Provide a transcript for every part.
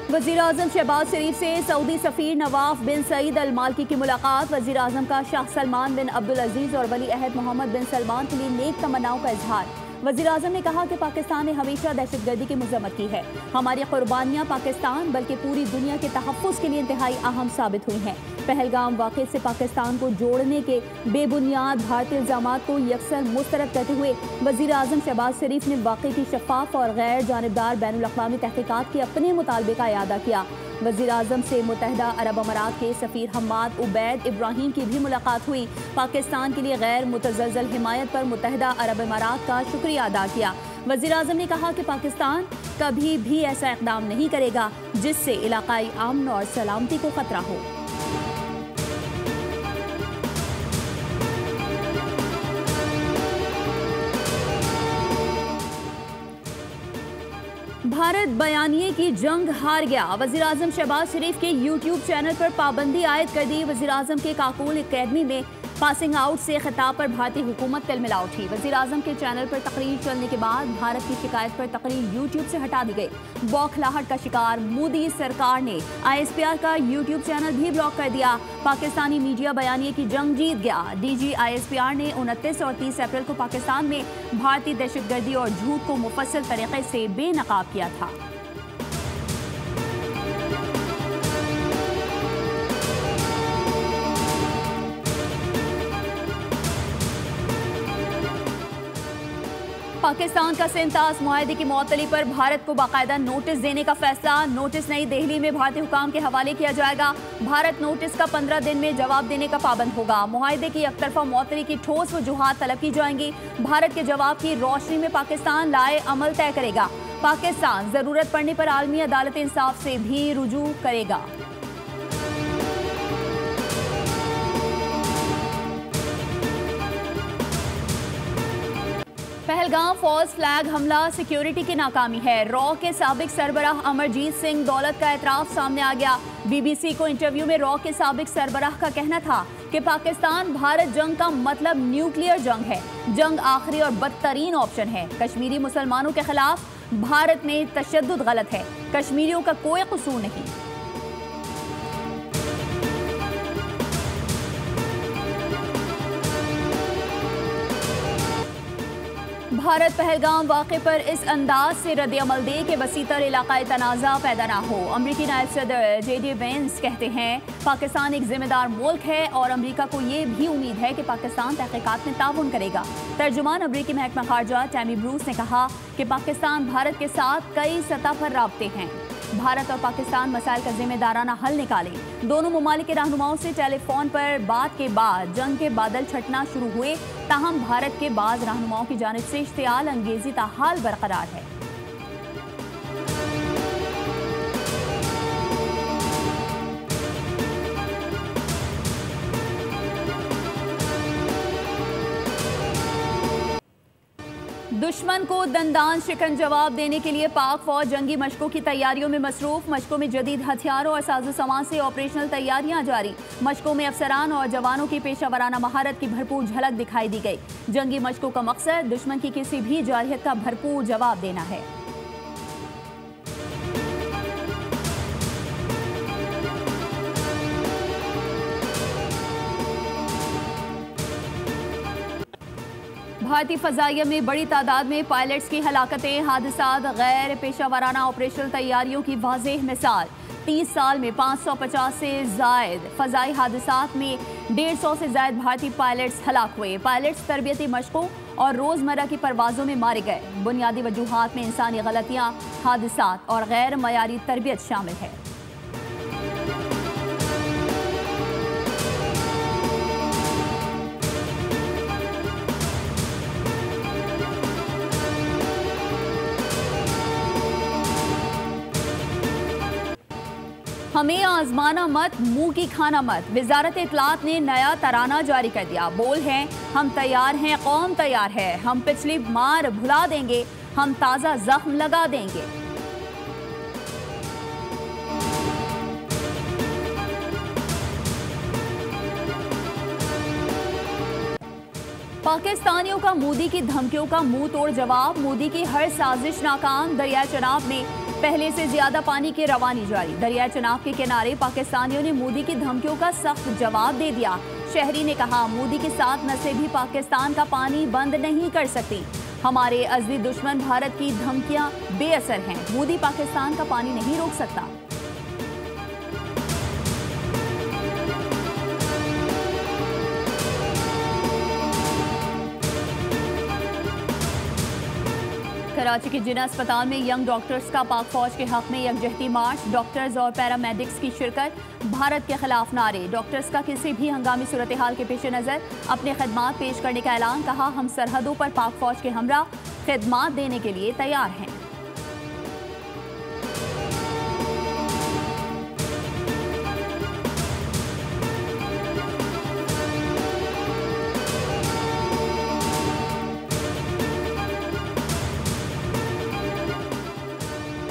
वज़ीर-ए-आज़म शहबाज शरीफ से सऊदी सफ़ीर नवाफ बिन सईद अल मालकी की मुलाकात। वज़ीर-ए-आज़म का शाह सलमान बिन अब्दुल अजीज़ और वली अहद मोहम्मद बिन सलमान के लिए नेक तमन्नाओं का इजहार। वज़ीर-ए-आज़म ने कहा कि पाकिस्तान ने हमेशा दहशतगर्दी की मज़म्मत की है। हमारी कुर्बानियाँ पाकिस्तान बल्कि पूरी दुनिया के तहफ़्फ़ुज़ के लिए इंतहाई अहम साबित हुई हैं। पहलगाम वाक़े से पाकिस्तान को जोड़ने के बेबुनियाद भारतीय इल्ज़ामात को यकसर मुस्तरद करते हुए वज़ीर-ए-आज़म शहबाज शरीफ ने वाक़े की शफ़ाफ़ और गैर जानिबदार बैनुल-अक़वामी तहक़ीक़ात के अपने मुतालबे का इआदा किया। वज़ीर-ए-आज़म से मुत्तहिदा अरब अमारात के सफ़ीर हम्माद उबैद इब्राहिम की भी मुलाकात हुई। पाकिस्तान के लिए गैर मुतज़लज़ल हिमायत पर मुत्तहिदा अरब अमारात का शुक्रिया अदा किया। वज़ीर-ए-आज़म ने कहा कि पाकिस्तान कभी भी ऐसा इक़दाम नहीं करेगा जिससे इलाक़ाई अमन और सलामती को ख़तरा हो। भारत बयानिए की जंग हार गया। वज़ीर-ए-आज़म शहबाज शरीफ के यूट्यूब चैनल पर पाबंदी आयद कर दी। वज़ीर-ए-आज़म के काकूल एकेडमी में पासिंग आउट से खिताब पर भारतीय हुकूमत तिलमिला उठी। वज़ीर-ए-आज़म के चैनल पर तकरीर चलने के बाद भारत की शिकायत पर तकरीर यूट्यूब से हटा दी गई। बौखलाहट का शिकार मोदी सरकार ने ISPR का यूट्यूब चैनल भी ब्लॉक कर दिया। पाकिस्तानी मीडिया बयानिए की जंग जीत गया। DG ISPR ने 29 और 30 अप्रैल को पाकिस्तान में भारतीय दहशतगर्दी और झूठ को मुफस्सल तरीके से बेनकाब किया था। पाकिस्तान का सिंतास मुआहदे की मुअत्तली पर भारत को बाकायदा नोटिस देने का फैसला। नोटिस नई दिल्ली में भारतीय हुकाम के हवाले किया जाएगा। भारत नोटिस का 15 दिन में जवाब देने का पाबंद होगा। मुआहदे की एकतरफा मुअत्तली की ठोस वजूहात तलब की जाएंगी। भारत के जवाब की रोशनी में पाकिस्तान लाए अमल तय करेगा। पाकिस्तान जरूरत पड़ने पर आलमी अदालत इंसाफ से भी रुजू करेगा। पहलगाम फॉल्स फ्लैग हमला सिक्योरिटी की नाकामी है। रॉ के साबिक सरबराह अमरजीत सिंह दौलत का एतराफ सामने आ गया। BBC को इंटरव्यू में रॉ के साबिक सरबराह का कहना था कि पाकिस्तान भारत जंग का मतलब न्यूक्लियर जंग है। जंग आखिरी और बदतरीन ऑप्शन है। कश्मीरी मुसलमानों के खिलाफ भारत में तशद्दुद गलत है। कश्मीरियों का कोई कसूर नहीं। भारत पहलगाम वाक़े पर इस अंदाज से रद्द-ए-अमल दे कि वसीतर इलाक़ाई तनाज़ा पैदा ना हो। अमरीकी नायब सदर JD Vance कहते हैं पाकिस्तान एक जिम्मेदार मुल्क है और अमरीका को ये भी उम्मीद है कि पाकिस्तान तहक़ीक़ात में ताउन करेगा। तर्जुमान अमरीकी महकमा ख़ारजा टैमी ब्रूस ने कहा कि पाकिस्तान भारत के साथ कई सतह पर राब्ते हैं। भारत और पाकिस्तान मसाइल का जिम्मेदाराना हल निकालें। दोनों ममालिक के रहनुमाओं से टेलीफोन पर बात के बाद जंग के बादल छटना शुरू हुए। ताहम भारत के बाज़ रहनुमाओं की जानिब से इश्तियाल अंगेज़ी ताहाल बरकरार है। दुश्मन को दंदान शिकन जवाब देने के लिए पाक फौज जंगी मशकों की तैयारियों में मसरूफ। मशकों में जदीद हथियारों और साजो सामान से ऑपरेशनल तैयारियां जारी। मशकों में अफसरान और जवानों की पेशावराना महारत की भरपूर झलक दिखाई दी गई। जंगी मशकों का मकसद दुश्मन की किसी भी जारहियत का भरपूर जवाब देना है। भारतीय फ़ज़ाइया में बड़ी तादाद में पायलट्स की हलाकतें। हादसात गैर पेशावराना ऑपरेशनल तैयारियों की वाज़ेह मिसाल। 30 साल में 550 से ज़ायद फ़ज़ाई हादसात में 150 से ज़ायद भारतीय पायलट्स हलाक हुए। पायलट्स तरबियती मशकों और रोज़मर्रा की परवाज़ों में मारे गए। बुनियादी वजूहात में इंसानी गलतियाँ, हादसात और गैर मयारी तरबियत शामिल है। हमें आजमाना मत, मुंह की खाना मत। वजारत इत्तलात ने नया तराना जारी कर दिया। बोल हैं, हम तैयार हैं, कौम तैयार है। हम पिछली मार भुला देंगे, हम ताज़ा जख्म लगा देंगे। पाकिस्तानियों का मोदी की धमकियों का मुंह तोड़ जवाब। मोदी की हर साजिश नाकाम। दरिया चनाब में पहले से ज्यादा पानी की रवानी जारी। दरिया चनाब के किनारे पाकिस्तानियों ने मोदी की धमकियों का सख्त जवाब दे दिया। शहरी ने कहा, मोदी के साथ नसें भी पाकिस्तान का पानी बंद नहीं कर सकती। हमारे अज़ली दुश्मन भारत की धमकियां बेअसर हैं। मोदी पाकिस्तान का पानी नहीं रोक सकता। कराची के जिना अस्पताल में यंग डॉक्टर्स का पाक फौज के हक में यकजहती मार्च। डॉक्टर्स और पैरामेडिक्स की शिरकत। भारत के खिलाफ नारे। डॉक्टर्स का किसी भी हंगामी सूरत हाल के पेश नज़र अपने खदमात पेश करने का ऐलान। कहा, हम सरहदों पर पाक फौज के हमरा खदमात देने के लिए तैयार हैं।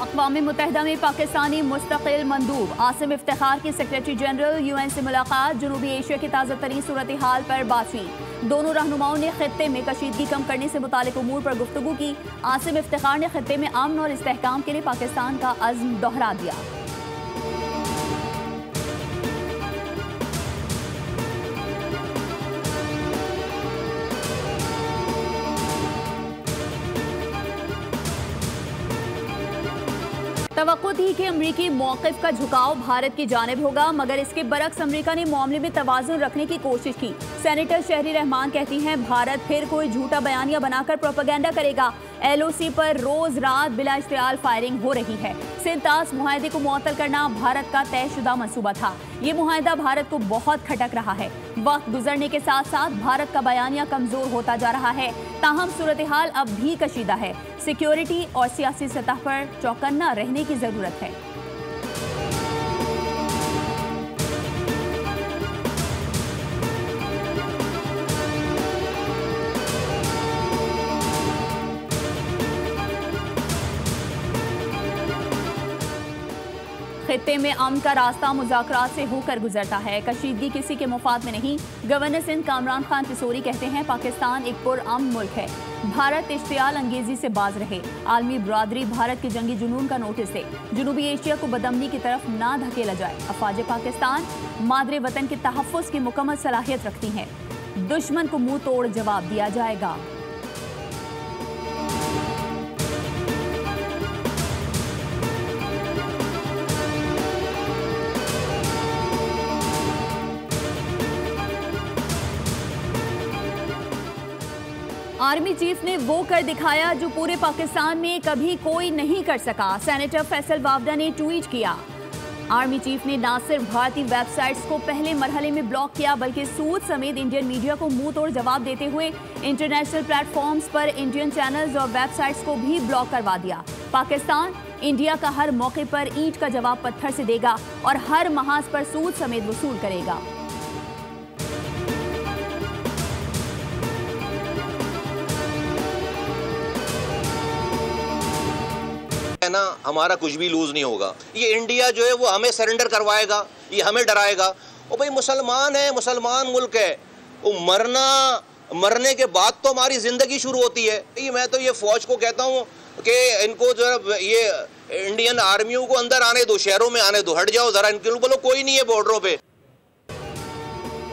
अक़वाम मुत्तहिदा में पाकिस्तानी मुस्तक़िल मंदूब आसिम इफ्तिखार की सेक्रेटरी जनरल UN से मुलाकात। जनूबी एशिया की ताज़ा तरीन सूरत हाल पर बातचीत। दोनों रहनुमाओं ने खित्ते में कशीदगी कम करने से मुतालिक उमूर पर गुफ्तगू की। आसिम इफ्तिखार ने खित्ते में अमन और इस्तेहकाम के लिए पाकिस्तान का अज़्म दोहरा दिया। तवक्को थी कि अमरीकी मौक़िफ़ का झुकाव भारत की जानिब होगा, मगर इसके बरक्स अमरीका ने मामले में तवाज़ुन रखने की कोशिश की। सेनेटर शहरी रहमान कहती हैं, भारत फिर कोई झूठा बयानिया बनाकर प्रोपेगेंडा करेगा। LOC पर रोज रात बिला इश्तियाल फायरिंग हो रही है। सिंतास मुआहदे को मुअत्तल करना भारत का तयशुदा मंसूबा था। ये मुआहदा भारत को बहुत खटक रहा है। वक्त गुजरने के साथ साथ भारत का बयानिया कमजोर होता जा रहा है। ताहम सूरत हाल अब भी कशीदा है। सिक्योरिटी और सियासी सतह पर चौकन्ना रहने की जरूरत है। खित्ते में अमन का रास्ता मुज़ाकरात से होकर गुजरता है। कशीदगी किसी के मुफाद में नहीं। गवर्नर सिंध कामरान खान पिसोरी कहते हैं, पाकिस्तान एक पुरअमन मुल्क है। भारत इश्तियाल अंगेजी से बाज रहे। आलमी बरादरी भारत के जंगी जुनून का नोटिस दे। जनूबी एशिया को बदअमनी की तरफ ना धकेला जाए। अफवाज पाकिस्तान मादरे वतन के तहफ़्फ़ुज़ की मुकम्मल सलाहियत रखती हैं। दुश्मन को मुंह तोड़ जवाब दिया जाएगा। आर्मी चीफ ने वो कर दिखाया जो पूरे पाकिस्तान में कभी कोई नहीं कर सका। सेनेटर फैसल वावडा ने ट्वीट किया। आर्मी चीफ ने ना सिर्फ भारतीय वेबसाइट्स को पहले मरहले में ब्लॉक किया, बल्कि सूद समेत इंडियन मीडिया को मुंह तोड़ जवाब देते हुए इंटरनेशनल प्लेटफॉर्म्स पर इंडियन चैनल्स और वेबसाइट्स को भी ब्लॉक करवा दिया। पाकिस्तान इंडिया का हर मौके पर ईंट का जवाब पत्थर से देगा और हर महाज पर सूद समेत वसूल करेगा। ना हमारा कुछ भी लूज नहीं होगा। ये इंडिया जो है वो हमें सरेंडर करवाएगा, ये हमें डराएगा। और भाई मुसलमान है, मुसलमान मुल्क है, वो मरने के बाद तो हमारी जिंदगी शुरू होती है। मैं तो ये फौज को कहता हूँ कि इनको जो है ये इंडियन आर्मियों को अंदर आने दो, शहरों में आने दो, हट जाओ जरा, इनके बोलो कोई नहीं है बॉर्डरों पे।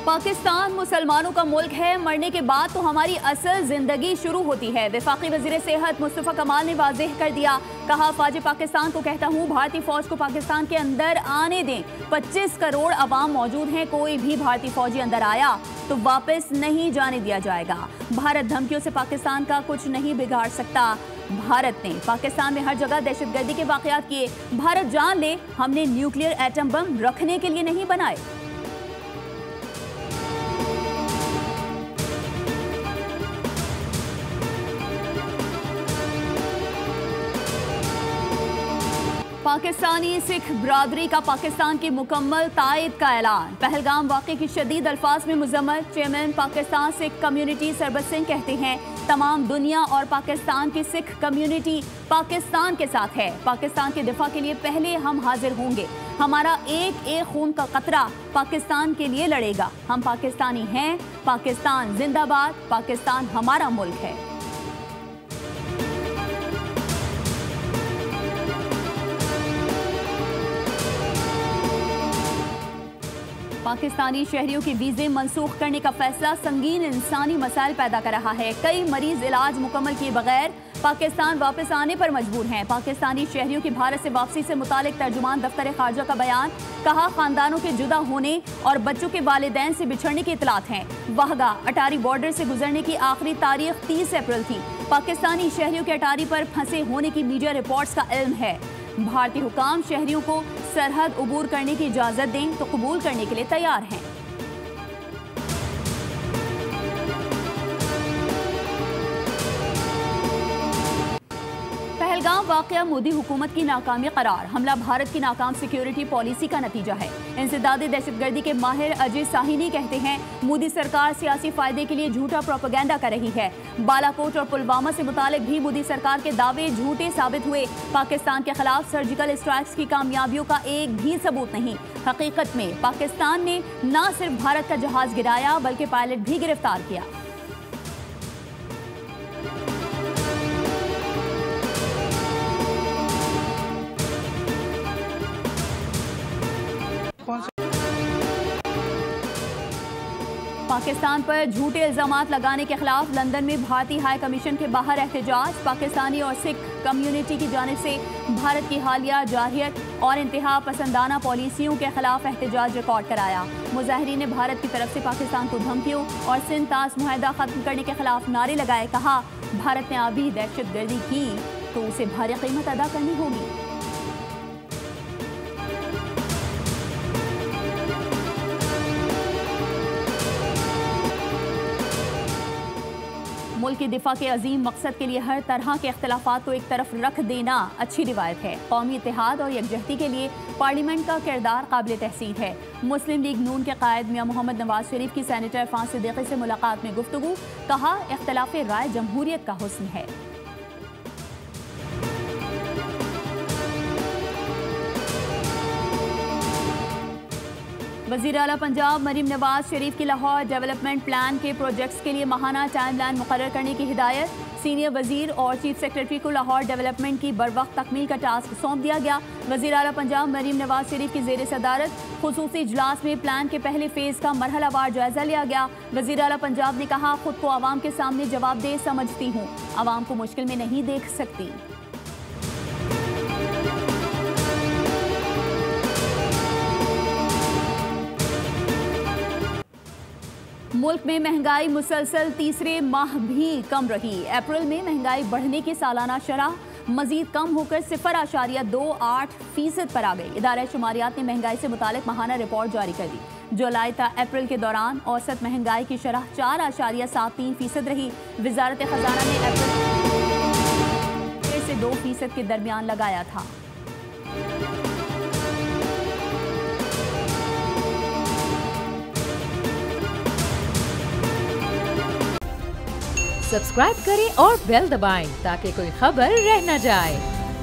पाकिस्तान मुसलमानों का मुल्क है, मरने के बाद तो हमारी असल जिंदगी शुरू होती है। वफाकी वजीर सेहत मुस्तफा कमाल ने वाज़ेह कर दिया। कहा, फौज पाकिस्तान को कहता हूँ, भारतीय फौज को पाकिस्तान के अंदर आने दें। 25 करोड़ अवाम मौजूद हैं। कोई भी भारतीय फौजी अंदर आया तो वापस नहीं जाने दिया जाएगा। भारत धमकियों से पाकिस्तान का कुछ नहीं बिगाड़ सकता। भारत ने पाकिस्तान में हर जगह दहशतगर्दी के वाकयात किए। भारत जान ले, हमने न्यूक्लियर एटम बम रखने के लिए नहीं बनाए। पाकिस्तानी सिख बरादरी का पाकिस्तान की मुकम्मल तायद का ऐलान। पहलगाम वाक़े की शदीद अल्फाज में मुज़म्मत। चेयरमैन पाकिस्तान सिख कम्युनिटी सरबत सिंह कहते हैं, तमाम दुनिया और पाकिस्तान की सिख कम्युनिटी पाकिस्तान के साथ है। पाकिस्तान के दिफा के लिए पहले हम हाजिर होंगे। हमारा एक एक खून का कतरा पाकिस्तान के लिए लड़ेगा। हम पाकिस्तानी हैं। पाकिस्तान जिंदाबाद। पाकिस्तान हमारा मुल्क है। पाकिस्तानी शहरियों के वीजे मंसूख करने का फैसला संगीन इंसानी मसाइल पैदा कर रहा है। कई मरीज इलाज मुकम्मल किए बगैर पाकिस्तान वापस आने पर मजबूर हैं। पाकिस्तानी शहरियों की भारत से वापसी से मुतालिक तर्जुमान दफ्तर खारजा का बयान, कहा खानदानों के जुदा होने और बच्चों के वालिदैन से बिछड़ने की इतलात हैं। वाहगा अटारी बॉर्डर से गुजरने की आखिरी तारीख 30 अप्रैल थी। पाकिस्तानी शहरियों के अटारी पर फंसे होने की मीडिया रिपोर्ट्स का इल्म है। भारतीय हुकाम शहरियों को सरहद उबूर करने की इजाजत दें तो कबूल करने के लिए तैयार हैं। पहलगाम वाकया मोदी हुकूमत की नाकामी करार, हमला भारत की नाकाम सिक्योरिटी पॉलिसी का नतीजा है। इंसदादी दहशतगर्दी के माहिर अजय साहिनी कहते हैं मोदी सरकार सियासी फायदे के लिए झूठा प्रोपेगेंडा कर रही है। बालाकोट और पुलवामा से मुतालिक भी मोदी सरकार के दावे झूठे साबित हुए। पाकिस्तान के खिलाफ सर्जिकल स्ट्राइक्स की कामयाबियों का एक भी सबूत नहीं। हकीकत में पाकिस्तान ने न सिर्फ भारत का जहाज गिराया बल्कि पायलट भी गिरफ्तार किया। पाकिस्तान पर झूठे इल्जामात लगाने के खिलाफ लंदन में भारतीय हाई कमीशन के बाहर एहतजाज। पाकिस्तानी और सिख कम्युनिटी की जानिब से भारत की हालिया जारहियत और इंतहा पसंदाना पॉलिसियों के खिलाफ एहतजाज रिकॉर्ड कराया। मुजाहिरीन ने भारत की तरफ से पाकिस्तान को धमकियों और सिंध तास मुआहदा खत्म करने के खिलाफ नारे लगाए। कहा भारत ने अभी दहशतगर्दी की तो उसे भारी कीमत अदा करनी होगी। मुल्क के दिफा के अजीम मकसद के लिए हर तरह के इख्तिलाफात को एक तरफ रख देना अच्छी रिवायत है। कौमी इत्तेहाद और यकजहती के लिए पार्लियामेंट का किरदार काबिल तहसीन है। मुस्लिम लीग नून के कायद मियां मोहम्मद नवाज शरीफ की सेनेटर फां सिद्दीकी से मुलाकात में गुफ्तगू, कहा इख्तिलाफ राय जमहूरियत का हुस्न है। वज़ीर आला पंजाब मरीम नवाज शरीफ की लाहौर डेवलपमेंट प्लान के प्रोजेक्ट्स के लिए माहाना टाइमलाइन मुकर्रर करने की हिदायत। सीनियर वजीर और चीफ सेक्रेटरी को लाहौर डेवलपमेंट की बरवक्त तकमील का टास्क सौंप दिया गया। वज़ीर आला पंजाब मरीम नवाज शरीफ की ज़ेर सदारत खुसूसी इजलास में प्लान के पहले फेज़ का मरहलावार जायजा लिया गया। वज़ीर आला पंजाब ने कहा खुद को आवाम के सामने जवाबदेह समझती हूँ, आवाम को मुश्किल में नहीं देख सकती। मुल्क में महंगाई मुसलसल तीसरे माह भी कम रही। अप्रैल में महंगाई बढ़ने की सालाना शरह मजीद कम होकर 0.28% पर आ गई। इदारा शुमारियात ने महंगाई से मुतालिक माहाना रिपोर्ट जारी कर दी। जुलाई ता अप्रैल के दौरान औसत महंगाई की शरह 4.73% रही। वजारत खजाना ने अप्रैल से 2% के दरमियान लगाया था। सब्सक्राइब करें और बेल दबाएं ताकि कोई खबर रह न जाए।